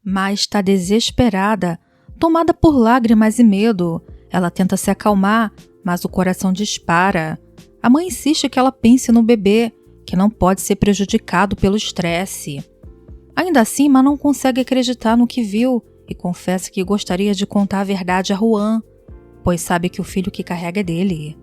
Má está desesperada, tomada por lágrimas e medo. Ela tenta se acalmar, mas o coração dispara. A mãe insiste que ela pense no bebê, que não pode ser prejudicado pelo estresse. Ainda assim, Má não consegue acreditar no que viu e confessa que gostaria de contar a verdade a Juan, pois sabe que o filho que carrega é dele.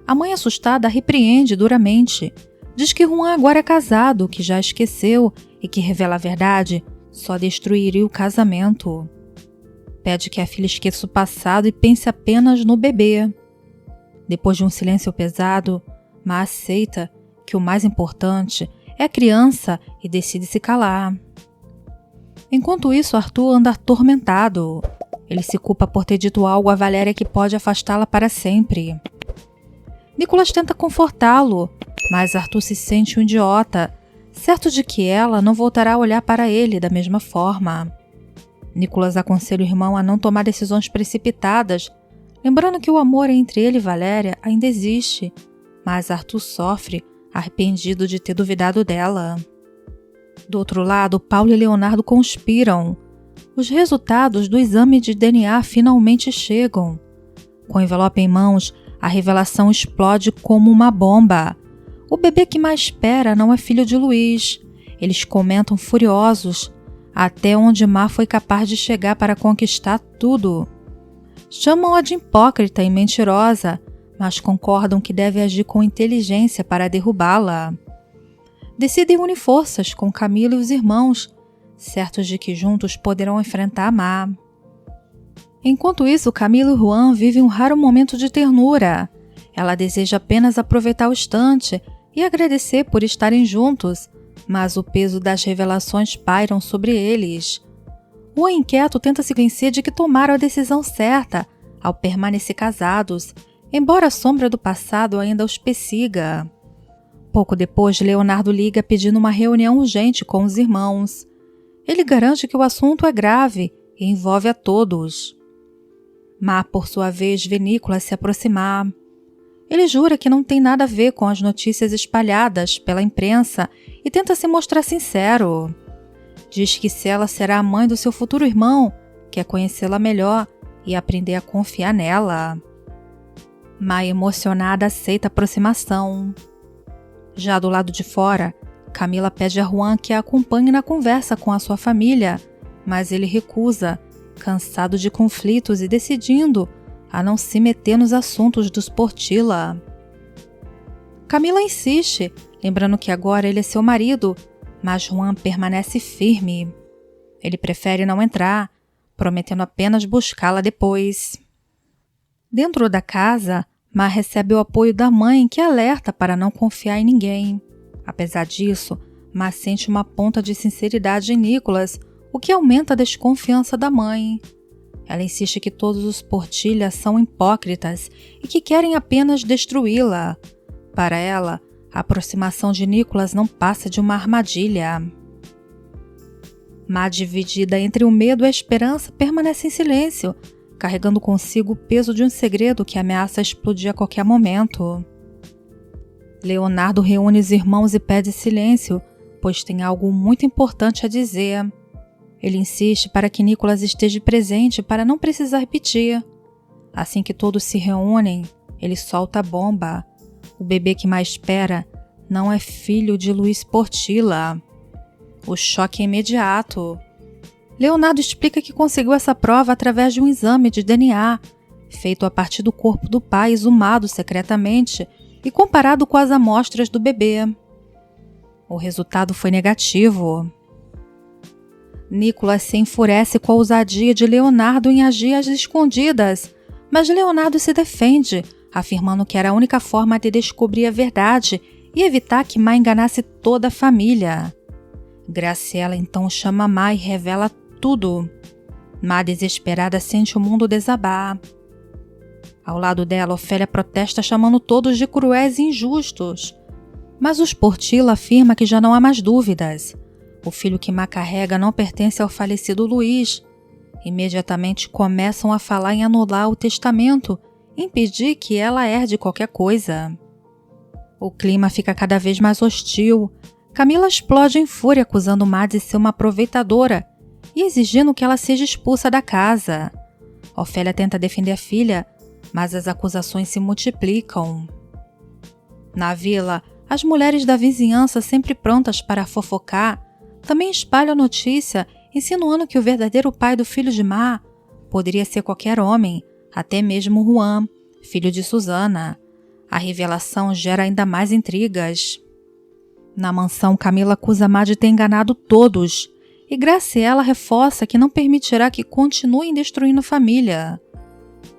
A mãe, assustada, a repreende duramente. Diz que Juan agora é casado, que já esqueceu e que revela a verdade só destruiria o casamento. Pede que a filha esqueça o passado e pense apenas no bebê. Depois de um silêncio pesado, Má aceita que o mais importante é a criança e decide se calar. Enquanto isso, Arthur anda atormentado. Ele se culpa por ter dito algo a Valéria que pode afastá-la para sempre. Nicholas tenta confortá-lo, mas Arthur se sente um idiota, certo de que ela não voltará a olhar para ele da mesma forma. Nicholas aconselha o irmão a não tomar decisões precipitadas, lembrando que o amor entre ele e Valéria ainda existe, mas Arthur sofre, arrependido de ter duvidado dela. Do outro lado, Paulo e Leonardo conspiram. Os resultados do exame de DNA finalmente chegam. Com o envelope em mãos, a revelação explode como uma bomba. O bebê que Má espera não é filho de Luiz. Eles comentam furiosos até onde Má foi capaz de chegar para conquistar tudo. Chamam-a de hipócrita e mentirosa, mas concordam que deve agir com inteligência para derrubá-la. Decidem unir forças com Camila e os irmãos, certos de que juntos poderão enfrentar Má. Enquanto isso, Camila e Juan vivem um raro momento de ternura. Ela deseja apenas aproveitar o instante e agradecer por estarem juntos, mas o peso das revelações pairam sobre eles. Juan, inquieto, tenta se convencer de que tomaram a decisão certa ao permanecer casados, embora a sombra do passado ainda os persiga. Pouco depois, Leonardo liga pedindo uma reunião urgente com os irmãos. Ele garante que o assunto é grave e envolve a todos. Má, por sua vez, vê Nicholas se aproximar. Ele jura que não tem nada a ver com as notícias espalhadas pela imprensa e tenta se mostrar sincero. Diz que se ela será a mãe do seu futuro irmão, quer conhecê-la melhor e aprender a confiar nela. Má, emocionada, aceita a aproximação. Já do lado de fora, Camila pede a Juan que a acompanhe na conversa com a sua família, mas ele recusa, cansado de conflitos e decidindo a não se meter nos assuntos dos Portilla. Camila insiste, lembrando que agora ele é seu marido, mas Juan permanece firme. Ele prefere não entrar, prometendo apenas buscá-la depois. Dentro da casa, Má recebe o apoio da mãe, que alerta para não confiar em ninguém. Apesar disso, Má sente uma ponta de sinceridade em Nicholas, o que aumenta a desconfiança da mãe. Ela insiste que todos os Portilla são hipócritas e que querem apenas destruí-la. Para ela, a aproximação de Nicholas não passa de uma armadilha. Má, dividida entre o medo e a esperança, permanece em silêncio, carregando consigo o peso de um segredo que ameaça explodir a qualquer momento. Leonardo reúne os irmãos e pede silêncio, pois tem algo muito importante a dizer. Ele insiste para que Nicholas esteja presente para não precisar repetir. Assim que todos se reúnem, ele solta a bomba. O bebê que Má espera não é filho de Luiz Portilla. O choque é imediato. Leonardo explica que conseguiu essa prova através de um exame de DNA, feito a partir do corpo do pai exumado secretamente e comparado com as amostras do bebê. O resultado foi negativo. Nicholas se enfurece com a ousadia de Leonardo em agir às escondidas, mas Leonardo se defende, afirmando que era a única forma de descobrir a verdade e evitar que Má enganasse toda a família. Graciela então chama Má e revela tudo. Má, desesperada, sente o mundo desabar. Ao lado dela, Ofélia protesta chamando todos de cruéis e injustos. Mas os Portilla afirma que já não há mais dúvidas. O filho que Má carrega não pertence ao falecido Luiz. Imediatamente começam a falar em anular o testamento e impedir que ela herde qualquer coisa. O clima fica cada vez mais hostil. Camila explode em fúria acusando Má de ser uma aproveitadora e exigindo que ela seja expulsa da casa. Ofélia tenta defender a filha, mas as acusações se multiplicam. Na vila, as mulheres da vizinhança, sempre prontas para fofocar, também espalham a notícia insinuando que o verdadeiro pai do filho de Má poderia ser qualquer homem, até mesmo Juan, filho de Susana. A revelação gera ainda mais intrigas. Na mansão, Camila acusa Má de ter enganado todos, e Graciela reforça que não permitirá que continuem destruindo a família.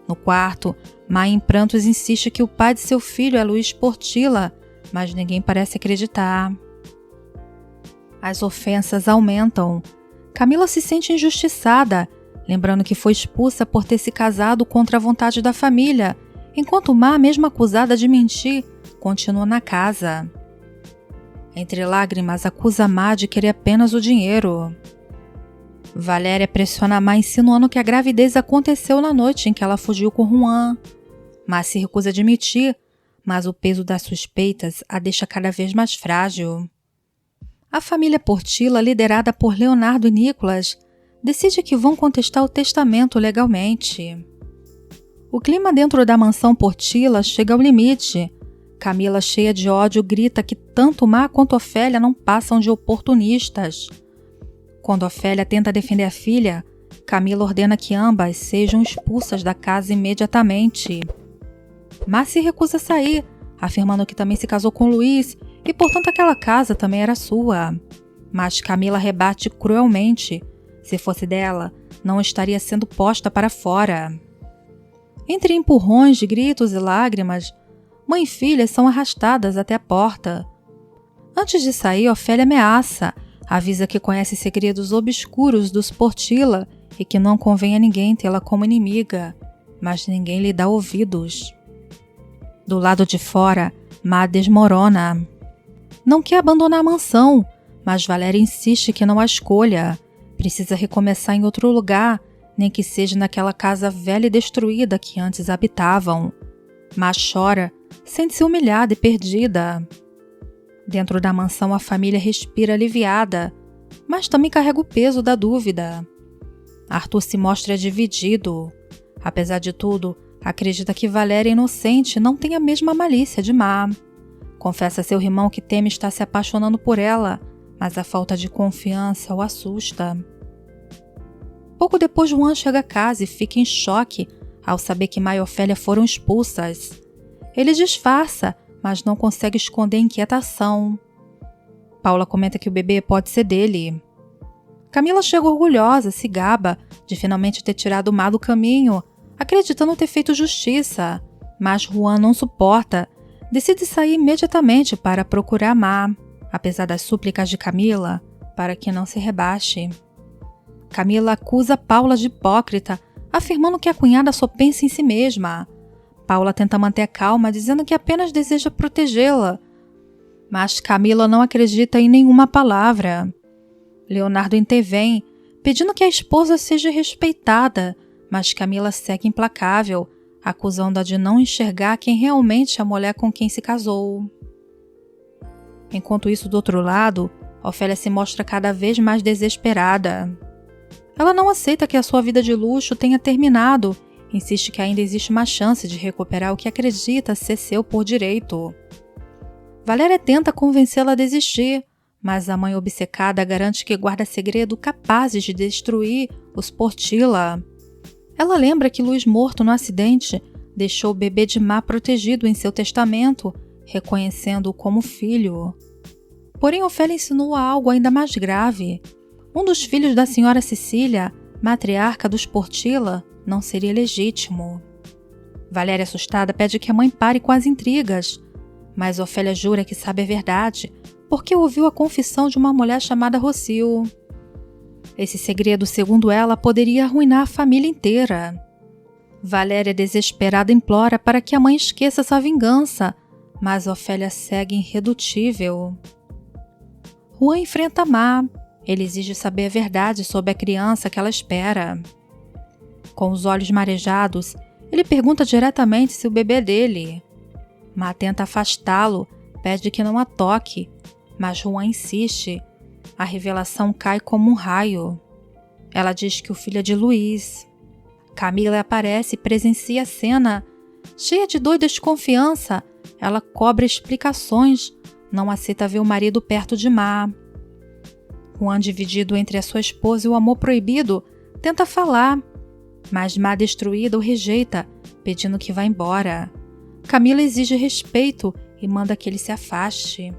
No quarto, Má, em prantos, insiste que o pai de seu filho é Luiz Portilla, mas ninguém parece acreditar. As ofensas aumentam. Camila se sente injustiçada, lembrando que foi expulsa por ter se casado contra a vontade da família, enquanto Má, mesmo acusada de mentir, continua na casa. Entre lágrimas, acusa Má de querer apenas o dinheiro. Valéria pressiona Má, insinuando que a gravidez aconteceu na noite em que ela fugiu com Juan. Má se recusa a admitir, mas o peso das suspeitas a deixa cada vez mais frágil. A família Portilla, liderada por Leonardo e Nicolas, decide que vão contestar o testamento legalmente. O clima dentro da mansão Portilla chega ao limite. Camila, cheia de ódio, grita que tanto Má quanto Ofélia não passam de oportunistas. Quando Ofélia tenta defender a filha, Camila ordena que ambas sejam expulsas da casa imediatamente. Má se recusa a sair, afirmando que também se casou com Luiz e, portanto, aquela casa também era sua. Mas Camila rebate cruelmente. Se fosse dela, não estaria sendo posta para fora. Entre empurrões, gritos e lágrimas, mãe e filha são arrastadas até a porta. Antes de sair, Ofélia ameaça, avisa que conhece segredos obscuros dos Portilla e que não convém a ninguém tê-la como inimiga, mas ninguém lhe dá ouvidos. Do lado de fora, Má desmorona. Não quer abandonar a mansão, mas Valéria insiste que não a escolha. Precisa recomeçar em outro lugar, nem que seja naquela casa velha e destruída que antes habitavam. Má chora, sente-se humilhada e perdida. Dentro da mansão, a família respira aliviada, mas também carrega o peso da dúvida. Arthur se mostra dividido. Apesar de tudo, acredita que Valéria é inocente e não tem a mesma malícia de Má. Confessa a seu irmão que teme estar se apaixonando por ela, mas a falta de confiança o assusta. Pouco depois, Juan chega a casa e fica em choque ao saber que Má e Ofélia foram expulsas. Ele disfarça, mas não consegue esconder a inquietação. Paula comenta que o bebê pode ser dele. Camila chega orgulhosa, se gaba de finalmente ter tirado Má do caminho, acreditando ter feito justiça. Mas Juan não suporta, decide sair imediatamente para procurar Má, apesar das súplicas de Camila, para que não se rebaixe. Camila acusa Paula de hipócrita, afirmando que a cunhada só pensa em si mesma. Paula tenta manter a calma, dizendo que apenas deseja protegê-la. Mas Camila não acredita em nenhuma palavra. Leonardo intervém, pedindo que a esposa seja respeitada, mas Camila segue implacável, acusando-a de não enxergar quem realmente é a mulher com quem se casou. Enquanto isso, do outro lado, Ofélia se mostra cada vez mais desesperada. Ela não aceita que a sua vida de luxo tenha terminado, insiste que ainda existe uma chance de recuperar o que acredita ser seu por direito. Valéria tenta convencê-la a desistir, mas a mãe obcecada garante que guarda segredo capazes de destruir os Portilla. Ela lembra que Luiz, morto no acidente, deixou o bebê de Má protegido em seu testamento, reconhecendo-o como filho. Porém, Ofélia insinua algo ainda mais grave. Um dos filhos da senhora Cecília, matriarca dos Portilla, não seria legítimo. Valéria, assustada, pede que a mãe pare com as intrigas, mas Ofélia jura que sabe a verdade, porque ouviu a confissão de uma mulher chamada Rocio. Esse segredo, segundo ela, poderia arruinar a família inteira. Valéria, desesperada, implora para que a mãe esqueça essa vingança, mas Ofélia segue irredutível. Juan enfrenta Má. Ele exige saber a verdade sobre a criança que ela espera. Com os olhos marejados, ele pergunta diretamente se o bebê é dele. Má tenta afastá-lo, pede que não a toque, mas Juan insiste. A revelação cai como um raio. Ela diz que o filho é de Luiz. Camila aparece e presencia a cena. Cheia de doida desconfiança, ela cobra explicações, não aceita ver o marido perto de Má. Juan, dividido entre a sua esposa e o amor proibido, tenta falar, mas Má, destruída, o rejeita, pedindo que vá embora. Camila exige respeito e manda que ele se afaste.